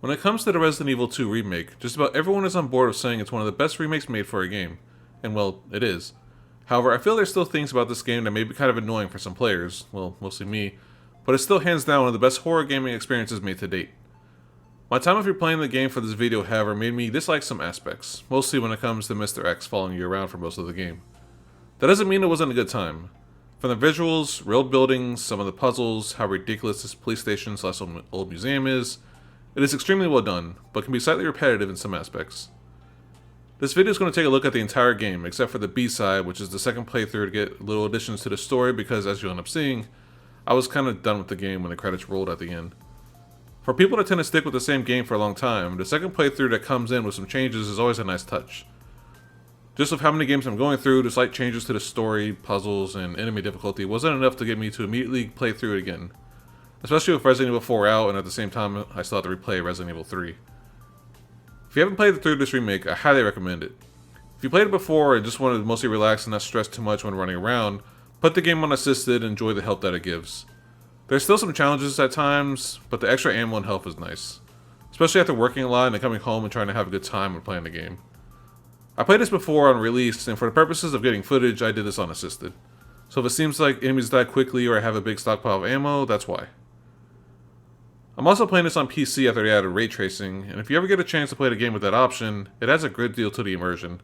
When it comes to the Resident Evil 2 remake, just about everyone is on board with saying it's one of the best remakes made for a game. And well, it is. However, I feel there's still things about this game that may be kind of annoying for some players, well, mostly me, but it's still hands down one of the best horror gaming experiences made to date. My time of replaying the game for this video, however, made me dislike some aspects, mostly when it comes to Mr. X following you around for most of the game. That doesn't mean it wasn't a good time. From the visuals, world buildings, some of the puzzles, how ridiculous this police station slash old museum is, it is extremely well done, but can be slightly repetitive in some aspects. This video is going to take a look at the entire game, except for the B-side, which is the second playthrough to get little additions to the story because, as you'll end up seeing, I was kind of done with the game when the credits rolled at the end. For people that tend to stick with the same game for a long time, the second playthrough that comes in with some changes is always a nice touch. Just with how many games I'm going through, the slight changes to the story, puzzles, and enemy difficulty wasn't enough to get me to immediately play through it again. Especially with Resident Evil 4 out, and at the same time, I still have to replay Resident Evil 3. If you haven't played through this remake, I highly recommend it. If you played it before and just wanted to mostly relax and not stress too much when running around, put the game on assisted and enjoy the help that it gives. There's still some challenges at times, but the extra ammo and health is nice. Especially after working a lot and then coming home and trying to have a good time when playing the game. I played this before on release, and for the purposes of getting footage, I did this on assisted. So if it seems like enemies die quickly or I have a big stockpile of ammo, that's why. I'm also playing this on PC after they added ray tracing, and if you ever get a chance to play the game with that option, it adds a good deal to the immersion.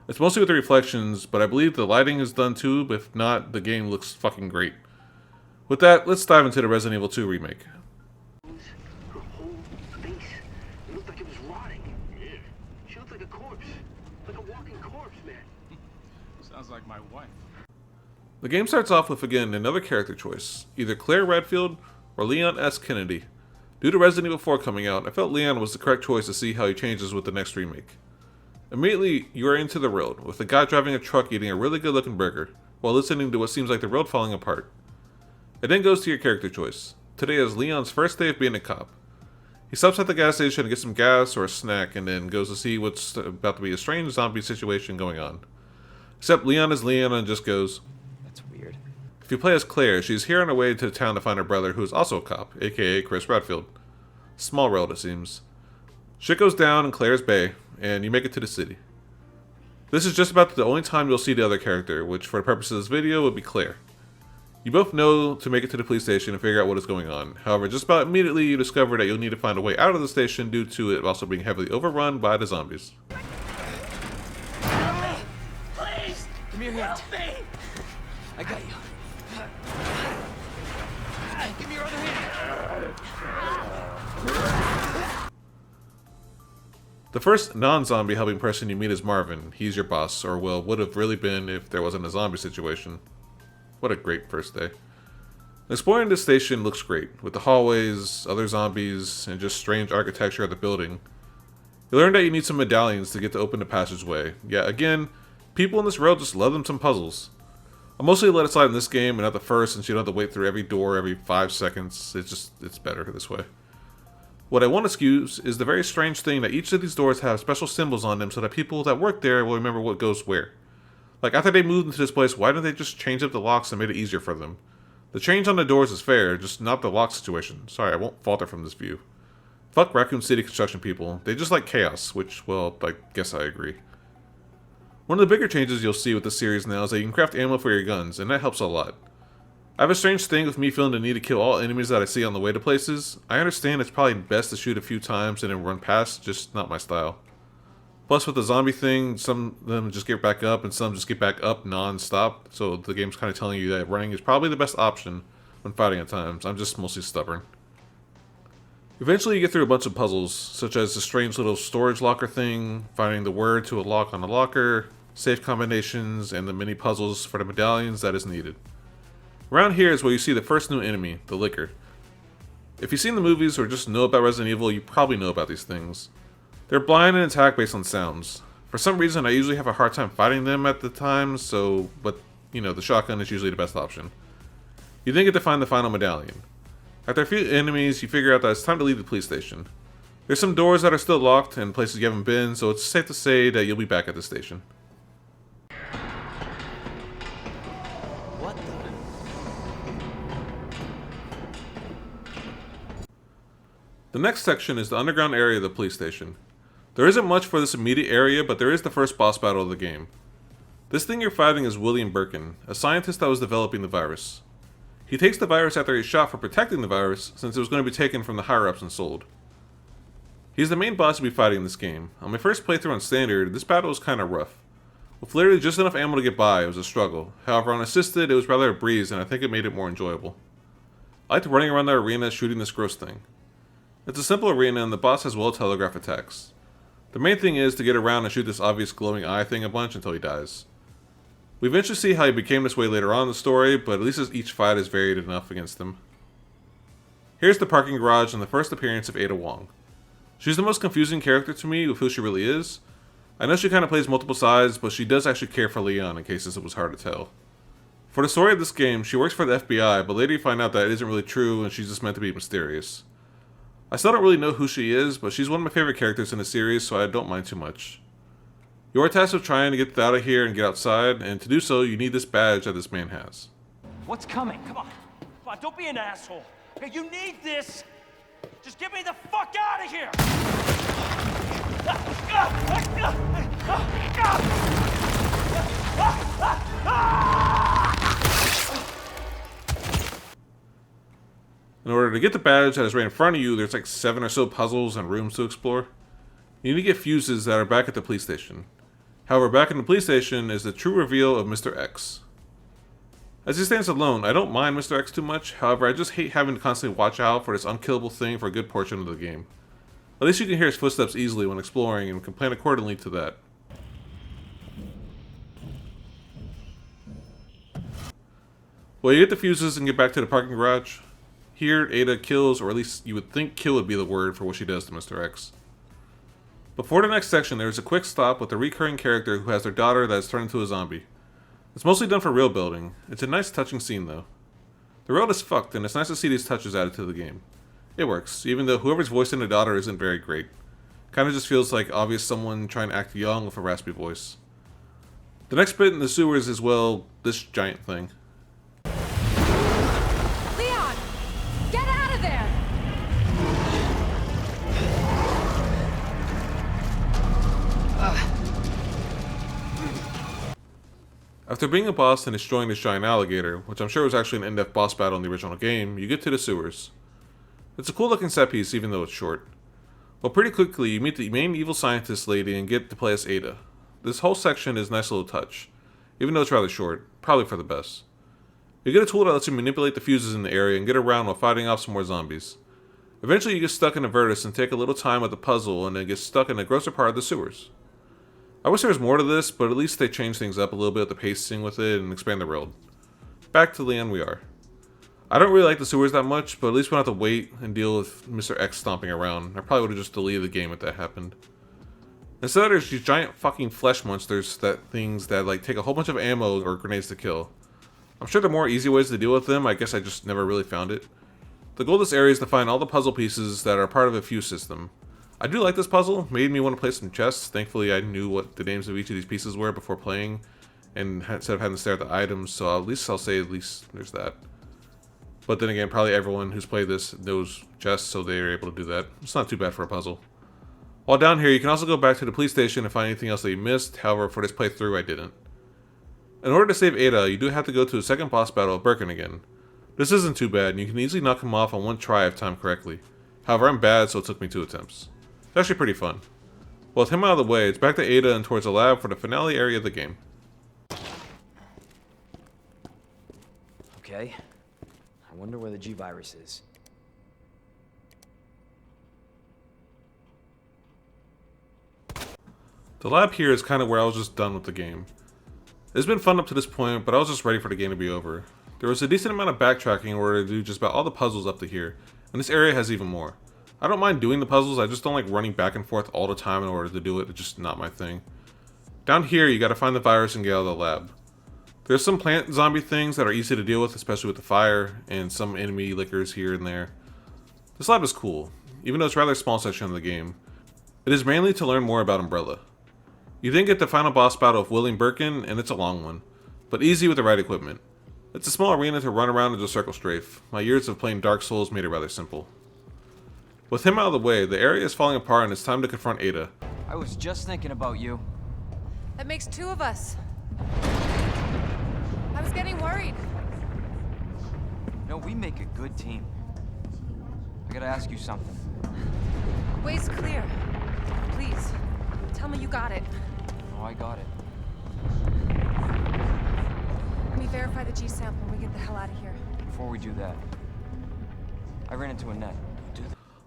It's mostly with the reflections, but I believe the lighting is done too, but if not, the game looks fucking great. With that, let's dive into the Resident Evil 2 remake. Her whole face, it looked like it was rotting. Yeah. She looked like a corpse. Like a walking corpse, man. Sounds like my wife. The game starts off with, again, another character choice, either Claire Redfield or Leon S. Kennedy. Due to Resident Evil 4 coming out, I felt Leon was the correct choice to see how he changes with the next remake. Immediately, you are into the road, with a guy driving a truck eating a really good looking burger, while listening to what seems like the road falling apart. It then goes to your character choice. Today is Leon's first day of being a cop. He stops at the gas station to get some gas or a snack, and then goes to see what's about to be a strange zombie situation going on. Except Leon is Leon and just goes, "That's weird." If you play as Claire, she's here on her way to town to find her brother, who is also a cop, aka Chris Redfield. Small world, it seems. Shit goes down in Claire's Bay, and you make it to the city. This is just about the only time you'll see the other character, which for the purpose of this video would be Claire. You both know to make it to the police station and figure out what is going on. However, just about immediately you discover that you'll need to find a way out of the station due to it also being heavily overrun by the zombies. Please! Give me your hand. Help me! I got you. Give me your other hand. The first non-zombie helping person you meet is Marvin. He's your boss, or well, would have really been if there wasn't a zombie situation. What a great first day. Exploring this station looks great, with the hallways, other zombies, and just strange architecture of the building. You learn that you need some medallions to get to open the passageway. Yeah, again, people in this world just love them some puzzles. I mostly let it slide in this game and not the first, since you don't have to wait through every door every 5 seconds. It's better this way. What I won't excuse is the very strange thing that each of these doors have special symbols on them so that people that work there will remember what goes where. Like, after they moved into this place, why didn't they just change up the locks and made it easier for them? The change on the doors is fair, just not the lock situation. Sorry, I won't falter from this view. Fuck Raccoon City construction people. They just like chaos, which, well, I guess I agree. One of the bigger changes you'll see with this series now is that you can craft ammo for your guns, and that helps a lot. I have a strange thing with me feeling the need to kill all enemies that I see on the way to places. I understand it's probably best to shoot a few times and then run past, just not my style. Plus with the zombie thing, some of them just get back up and some just get back up non-stop, so the game's kind of telling you that running is probably the best option when fighting at times. I'm just mostly stubborn. Eventually you get through a bunch of puzzles, such as the strange little storage locker thing, finding the word to a lock on a locker, safe combinations, and the mini puzzles for the medallions that is needed. Around here is where you see the first new enemy, the Licker. If you've seen the movies or just know about Resident Evil, you probably know about these things. They're blind and attack based on sounds. For some reason, I usually have a hard time fighting them at the time, but you know, the shotgun is usually the best option. You then get to find the final medallion. After a few enemies, you figure out that it's time to leave the police station. There's some doors that are still locked and places you haven't been, so it's safe to say that you'll be back at the station. What the? The next section is the underground area of the police station. There isn't much for this immediate area, but there is the first boss battle of the game. This thing you're fighting is William Birkin, a scientist that was developing the virus. He takes the virus after he's shot for protecting the virus, since it was going to be taken from the higher-ups and sold. He's the main boss to be fighting in this game. On my first playthrough on Standard, this battle was kinda rough. With literally just enough ammo to get by, it was a struggle. However, on Assisted, it was rather a breeze, and I think it made it more enjoyable. I liked running around the arena shooting this gross thing. It's a simple arena, and the boss has well-telegraphed attacks. The main thing is to get around and shoot this obvious glowing eye thing a bunch until he dies. We eventually see how he became this way later on in the story, but at least each fight is varied enough against him. Here's the parking garage and the first appearance of Ada Wong. She's the most confusing character to me with who she really is. I know she kind of plays multiple sides, but she does actually care for Leon in cases it was hard to tell. For the story of this game, she works for the FBI, but later you find out that it isn't really true and she's just meant to be mysterious. I still don't really know who she is, but she's one of my favorite characters in the series, so I don't mind too much. You are tasked with trying to get out of here and get outside, and to do so, you need this badge that this man has. What's coming? Come on, don't be an asshole. Okay, you need this. Just get me the fuck out of here. In order to get the badge that is right in front of you, there's like 7 or so puzzles and rooms to explore. You need to get fuses that are back at the police station. However, back in the police station is the true reveal of Mr. X. As he stands alone, I don't mind Mr. X too much, however I just hate having to constantly watch out for this unkillable thing for a good portion of the game. At least you can hear his footsteps easily when exploring and can plan accordingly to that. Well, you get the fuses and get back to the parking garage. Here, Ada kills, or at least you would think kill would be the word for what she does to Mr. X. Before the next section, there is a quick stop with a recurring character who has their daughter that is turned into a zombie. It's mostly done for real building. It's a nice touching scene though. The world is fucked, and it's nice to see these touches added to the game. It works, even though whoever's voicing the daughter isn't very great. Kinda just feels like obvious someone trying to act young with a raspy voice. The next bit in the sewers is, well, this giant thing. Leon! Get out of there! After being a boss and destroying this giant alligator, which I'm sure was actually an in-depth boss battle in the original game, you get to the sewers. It's a cool looking set piece even though it's short. Well, pretty quickly you meet the main evil scientist lady and get to play as Ada. This whole section is a nice little touch, even though it's rather short, probably for the best. You get a tool that lets you manipulate the fuses in the area and get around while fighting off some more zombies. Eventually you get stuck in a vertex and take a little time with the puzzle and then get stuck in a grosser part of the sewers. I wish there was more to this, but at least they changed things up a little bit with the pacing with it and expand the world. Back to Leon we are. I don't really like the sewers that much, but at least we don't have to wait and deal with Mr. X stomping around. I probably would have just deleted the game if that happened. Instead there's these giant fucking flesh monsters that like take a whole bunch of ammo or grenades to kill. I'm sure there are more easy ways to deal with them, I guess I just never really found it. The goal of this area is to find all the puzzle pieces that are part of a fuse system. I do like this puzzle, made me want to play some chess. Thankfully I knew what the names of each of these pieces were before playing, and instead of having to stare at the items, so at least there's that. But then again, probably everyone who's played this knows chess, so they are able to do that. It's not too bad for a puzzle. While down here, you can also go back to the police station and find anything else that you missed, however for this playthrough I didn't. In order to save Ada, you do have to go to the second boss battle of Birkin again. This isn't too bad, and you can easily knock him off on one try if timed correctly. However, I'm bad, so it took me 2 attempts. It's actually pretty fun. Well, with him out of the way, it's back to Ada and towards the lab for the finale area of the game. Okay. I wonder where the G-Virus is. The lab here is kind of where I was just done with the game. It's been fun up to this point, but I was just ready for the game to be over. There was a decent amount of backtracking in order to do just about all the puzzles up to here, and this area has even more. I don't mind doing the puzzles, I just don't like running back and forth all the time in order to do it. It's just not my thing. Down here, you gotta find the virus and get out of the lab. There's some plant zombie things that are easy to deal with, especially with the fire, and some enemy lickers here and there. This lab is cool, even though it's a rather small section of the game. It is mainly to learn more about Umbrella. You then get the final boss battle of William Birkin, and it's a long one, but easy with the right equipment. It's a small arena to run around and just circle strafe. My years of playing Dark Souls made it rather simple. With him out of the way, the area is falling apart and it's time to confront Ada. I was just thinking about you. That makes two of us. I was getting worried. No, we make a good team. I gotta ask you something. Way's clear. Please, tell me you got it. Oh, I got it. Let me verify the G sample and we get the hell out of here. Before we do that, I ran into a net.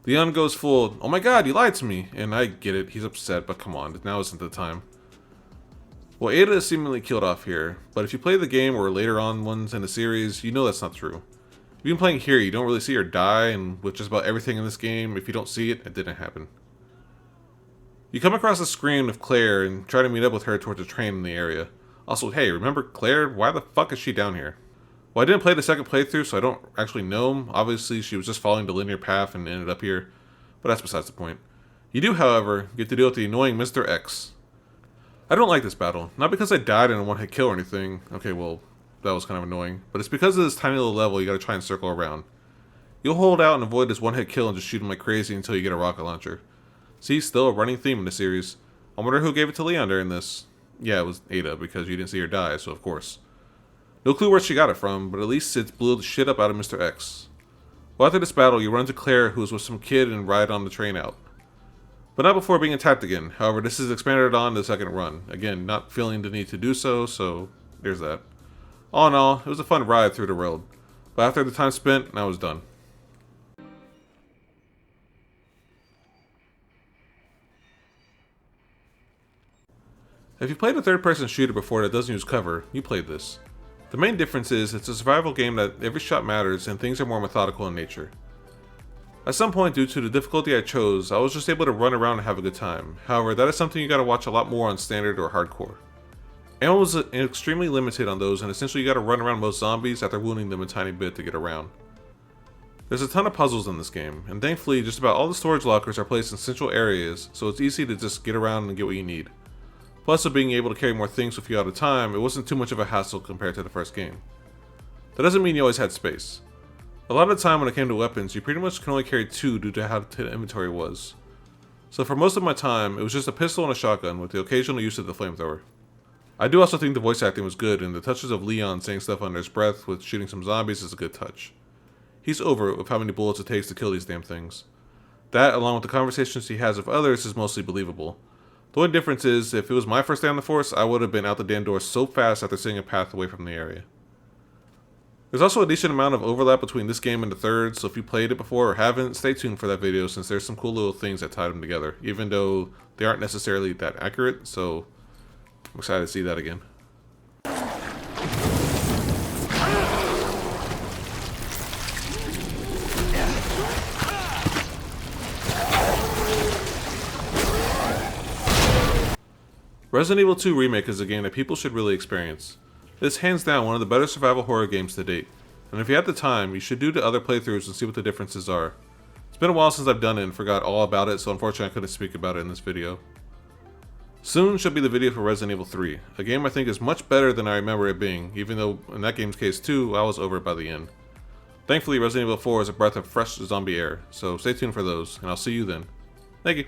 Leon goes full, "Oh my god, you lied to me!" And I get it, he's upset, but come on, now isn't the time. Well, Ada is seemingly killed off here, but if you play the game or later on ones in the series, you know that's not true. If you've been playing here, you don't really see her die, and with just about everything in this game, if you don't see it, it didn't happen. You come across a screen of Claire and try to meet up with her towards a train in the area. Also, hey, remember Claire? Why the fuck is she down here? Well, I didn't play the second playthrough, so I don't actually know. Obviously, she was just following the linear path and ended up here, but that's besides the point. You do, however, get to deal with the annoying Mr. X. I don't like this battle, not because I died in a one-hit kill or anything. Okay, well, that was kind of annoying, but it's because of this tiny little level you gotta try and circle around. You'll hold out and avoid this one-hit kill and just shoot him like crazy until you get a rocket launcher. See, still a running theme in the series. I wonder who gave it to Leon during this. Yeah, it was Ada, because you didn't see her die, so of course. No clue where she got it from, but at least it blew the shit up out of Mr. X. Well, after this battle, you run into Claire, who is with some kid, and ride on the train out. But not before being attacked again. However, this is expanded on the second run. Again, not feeling the need to do so, so there's that. All in all, it was a fun ride through the road. But after the time spent, I was done. If you played a third-person shooter before that doesn't use cover, you played this. The main difference is it's a survival game that every shot matters and things are more methodical in nature. At some point, due to the difficulty I chose, I was just able to run around and have a good time. However, that is something you gotta watch a lot more on standard or hardcore. Ammo was extremely limited on those, and essentially you gotta run around most zombies after wounding them a tiny bit to get around. There's a ton of puzzles in this game, and thankfully just about all the storage lockers are placed in central areas, so it's easy to just get around and get what you need. Plus, with being able to carry more things with you at a time, it wasn't too much of a hassle compared to the first game. That doesn't mean you always had space. A lot of the time when it came to weapons, you pretty much can only carry 2 due to how the inventory was. So for most of my time, it was just a pistol and a shotgun with the occasional use of the flamethrower. I do also think the voice acting was good, and the touches of Leon saying stuff under his breath with shooting some zombies is a good touch. He's over it with how many bullets it takes to kill these damn things. That, along with the conversations he has with others, is mostly believable. The only difference is, if it was my first day on the force, I would have been out the damn door so fast after seeing a path away from the area. There's also a decent amount of overlap between this game and the third, so if you played it before or haven't, stay tuned for that video since there's some cool little things that tied them together, even though they aren't necessarily that accurate, so I'm excited to see that again. Resident Evil 2 Remake is a game that people should really experience. It is hands down one of the better survival horror games to date, and if you have the time, you should do the other playthroughs and see what the differences are. It's been a while since I've done it and forgot all about it, so unfortunately I couldn't speak about it in this video. Soon should be the video for Resident Evil 3, a game I think is much better than I remember it being, even though in that game's case too, I was over it by the end. Thankfully, Resident Evil 4 is a breath of fresh zombie air, so stay tuned for those, and I'll see you then. Thank you.